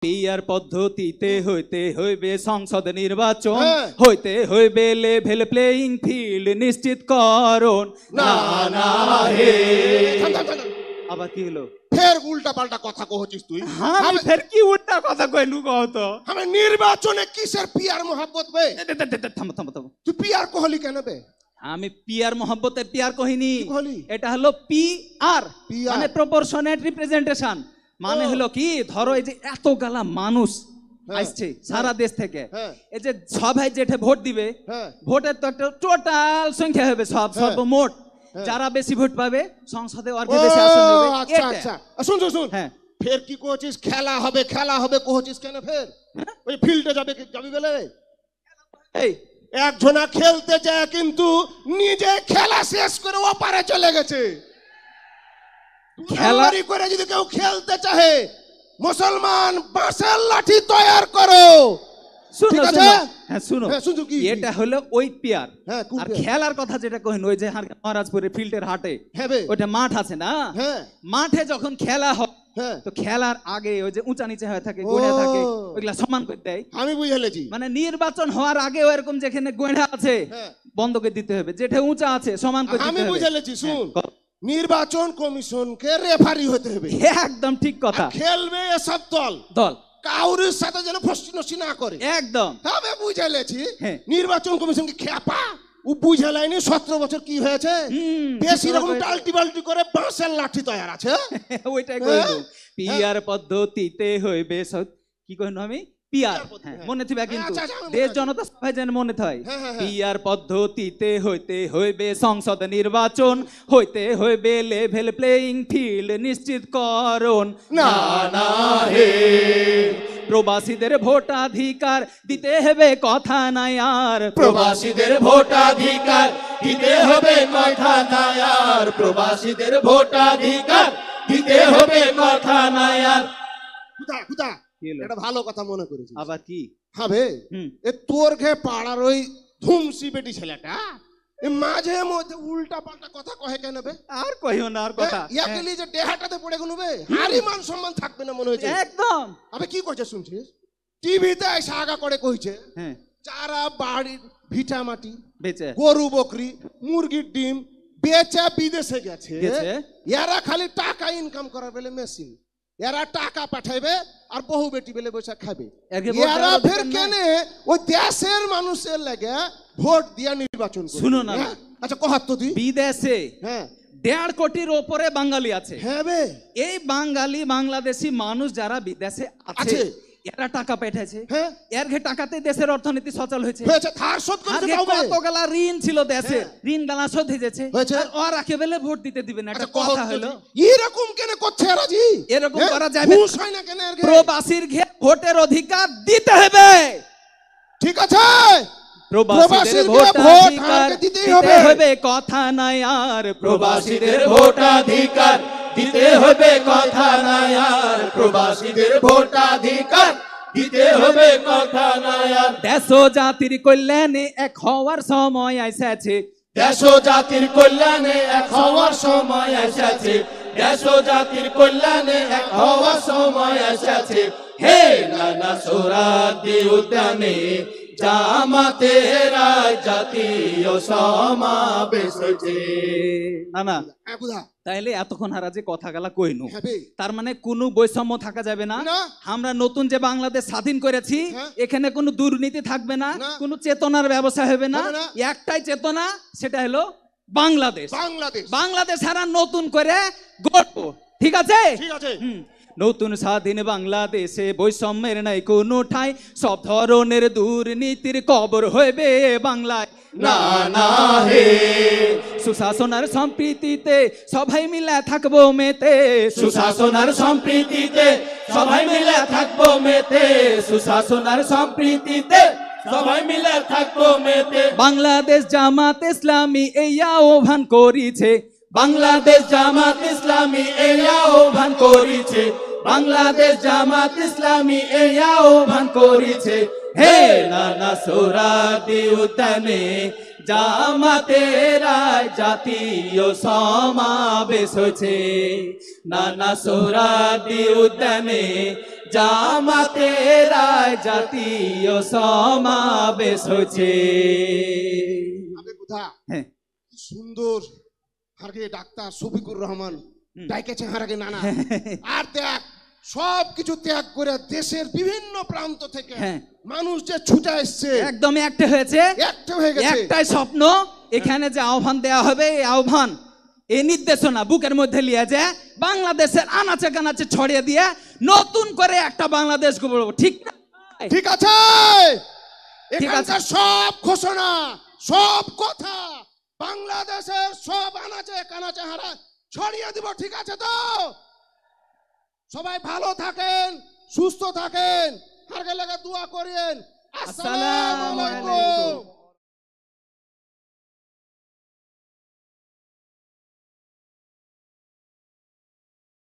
Peer পদ্ধতিতে হইতে হইবে সংসদ নির্বাচন, হইতে হইবে লেভেল প্লেইং ফিল্ড নিশ্চিতকরণ। না না হে আবার কি হলো? ফের উল্টা পাল্টা কথা কহছিস তুই। আমি ফের কি উল্টা কথা কইলু কও তো? আমি নির্বাচনে কিসের পিয়ার মোহাব্বত বে? থামো থামো থামো, তুই পিয়ার কহলি কেন বে? আমি পিয়ার মোহাব্বতে পিয়ার কহিনি, এটা হলো পিআর মানে প্রপোর্শনেট রিপ্রেজেন্টেশন। মানে হলো কি, ধরো এই যে এত গালা মানুষ আসছে সারা দেশ থেকে, এই যে সবাই যেটা ভোট দিবে, ভোটের তো একটা টোটাল সংখ্যা হবে, সর্বমোট যারা বেশি ভোট পাবে সংসদে আর বেশি আসন হবে। আচ্ছা আচ্ছা শুন শুন শুন, ফের কি কইছিস? খেলা হবে খেলা হবে কইছিস কেন? ফের ওই ফিল্ডে যাবি বলে এই একজনা খেলতে যায় কিন্তু নিজে খেলা শেষ করে ওপারে চলে গেছে। খেলারি করে যদি কেউ খেলতে চাহে, মুসলমান বাঁশের লাঠি তৈরি করো। শুনো শুনো, এটা হলো ওই পিয়ার। আর খেলার কথা যেটা কইন, ওই যে মহারাজপুরের ফিল্ডের হাটে ওইটা মাঠ আছে না, মাঠে যখন খেলা হয় তো খেলার আগে ওই যে উঁচা নিচে হয়ে থাকে, গোড়া থাকে, ওইগুলা সমান করে দেয়। আমি বুঝালেছি, মানে নির্বাচন হওয়ার আগে এরকম যেখানে গোড়া আছে বন্ধ করে দিতে হবে, যেটা উঁচা আছে সমান করে দিতে হবে। আমি বুঝালেছি, শুন, নির্বাচন কমিশনকে রেফারি হতে হবে। একদম ঠিক কথা। খেলবে এসব দল কাউরির সাথে যেন ফসনসি না করে। একদম আমি বুঝালেছি, নির্বাচন কমিশনকে খেপা ও বুঝালাইনি 17 বছর কি হয়েছে, বেশি রকম টালটি বাল্টি করে বাঁশের লাঠি তৈরি আছে। ওইটাই কইলো পিয়ার পদ্ধতিতে হইবে কি কইনো আমি পিয়ার, মনে থিবা কিন্তু দেশ জনতা সবাই যেন মনে থয়। পিয়ার পদ্ধতিতে হইতে হইবে সংসদ নির্বাচন, হইতে হইবে লেভেল প্লেইং ফিল্ড নিশ্চিতকরণ। না না হে প্রবাসীদের ভোটাধিকার দিতে হবে কথা নাই আর, প্রবাসীদের ভোটাধিকার দিতে হবে কথা নাই আর, প্রবাসীদের ভোটাধিকার দিতে হবে কথা নাই আর। এটা ভালো কথা মনে করেছিস। আবার কি হবে? এ তোর ঘে পাড়ার ওই ধুমসি বেটি ছেলেটা মাঝে মধ্যে উল্টা পাল্টা কথা কহে কেন বে? আর কইও না আর কথা, ইয়াকেলি যে দেহাটাতে পড়ে গেল বে, হারি মান সম্মান থাকবে না মনে হচ্ছে একদম। আবে কি কইছে শুনছিস? টিভিতে এসে আগা করে কইছে যারা বাড়ির ভিটা মাটি বেচে, গরু বকরি মুরগির ডিম বেচে বিদেশে গেছে, এরা খালি টাকা ইনকাম করার বেলে মেশিন, এরা টাকা পাঠাইবে আর বহু বেটি বেলে বসে খাবে। এরা ফের কেনে ওই দেশের মানুষের লাগে ভোট দিয়া নির্বাচন করে। শুনো না, আচ্ছা কহাত তো তুই বিদেশে 1.5 কোটির উপরে বাঙালি আছে। হ্যাঁ বে, এই বাঙালি বাংলাদেশি মানুষ যারা বিদেশে আছে এরা টাকা পাঠাইছে, এর ঘে টাকাতে দেশের অর্থনীতি সচল হয়েছে। কতগুলা ঋণ ছিল দেশে, ঋণ গালা শোধ হয়েছে, আর ওরা কেবলে ভোট দিতে দিবে না। একটা কথা হলো এরকম কেন করছে এরা জি? এরকম করা যাবে না। প্রবাসীর ঘে ভোটের অধিকার দিতে হবে, ঠিক আছে? প্রবাসীদের ভোটাধিকার দিতে হবে কথা নাই আর, প্রবাসীদের ভোটাধিকার দিতে হবে কথা নাই আর, প্রবাসীদের ভোটাধিকার দিতে হবে কথা নাই আর। দেশ ও জাতির কল্যাণে এক হওয়ার সময় এসেছে, দেশ ও জাতির কল্যাণে এক হওয়ার সময় এসেছে, দেশ ও জাতির কল্যাণে এক হওয়ার সময় এসেছে। হে নানা সোহরাওয়ার্দী উদ্যানে জামাতের জাতীয় সমাবেশ হয়েছে। না তাইলে এতক্ষণ হারা যে কথা গেলা কইনু, তার মানে কোনো বৈষম্য থাকা যাবে না। আমরা নতুন যে বাংলাদেশ স্বাধীন করেছি এখানে কোনো দুর্নীতি থাকবে না, কোনো চেতনার ব্যবস্থা হবে না। একটাই চেতনা, সেটা হলো বাংলাদেশ। বাংলাদেশ সারা নতুন করে গড়ব, ঠিক আছে? নতুন স্বাধীন বাংলাদেশে বৈষম্যের নাই কোনো ঠাই, সব ধরনের দুর্নীতির কবর হইবে বাংলায়। না না হে সুশাসনের সম্প্রীতিতে সবাই মিলে থাকবো মেতে, সুশাসনের সম্প্রীতিতে সবাই মিলে থাকবো মেতে, সুশাসনের সম্প্রীতিতে সবাই মিলে থাকবো মেতে। বাংলাদেশ জামাত ইসলামী এই আহ্বান করিছে, বাংলাদেশ জামাত ইসলামী এই আহ্বান করিছে, বাংলাদেশ জামাত ইসলামী এই আহ্বান করিছে। হে নানা সোহরাওয়ার্দী উদ্যানে জামাতের জাতীয় সমাবেশ হয়েছে, নানা সোহরাওয়ার্দী উদ্যানে জামাতের জাতীয় সমাবেশ হচ্ছে। হ্যাঁ, সুন্দর হারগে ডাক্তার শফিকুর রহমান ডাইকেছে হারগে নানা। আর দেখ সব কিছু ত্যাগ করে দেশের বিভিন্ন প্রান্ত থেকে মানুষ যে ছুটে এসছে, একদম একটা হয়েছে, একটা হয়ে গেছে, একটাই স্বপ্ন। এখানে যে আহ্বান দেয়া হবে, এই আহ্বান, এই নির্দেশনা বুকের মধ্যে নিয়ে যায় বাংলাদেশের আনাচে কানাচে ছড়িয়ে দিয়ে নতুন করে একটা বাংলাদেশ গড়ব। ঠিক না? ঠিক আছে। এখানকার সব ঘোষণা, সব কথা বাংলাদেশের সব আনাচে কানাচে হারা ছড়িয়ে দিব। ঠিক আছে তো? সবাই ভালো থাকেন, সুস্থ থাকেন, হারগে লেগে দোয়া করেন। আসসালামু আলাইকুম।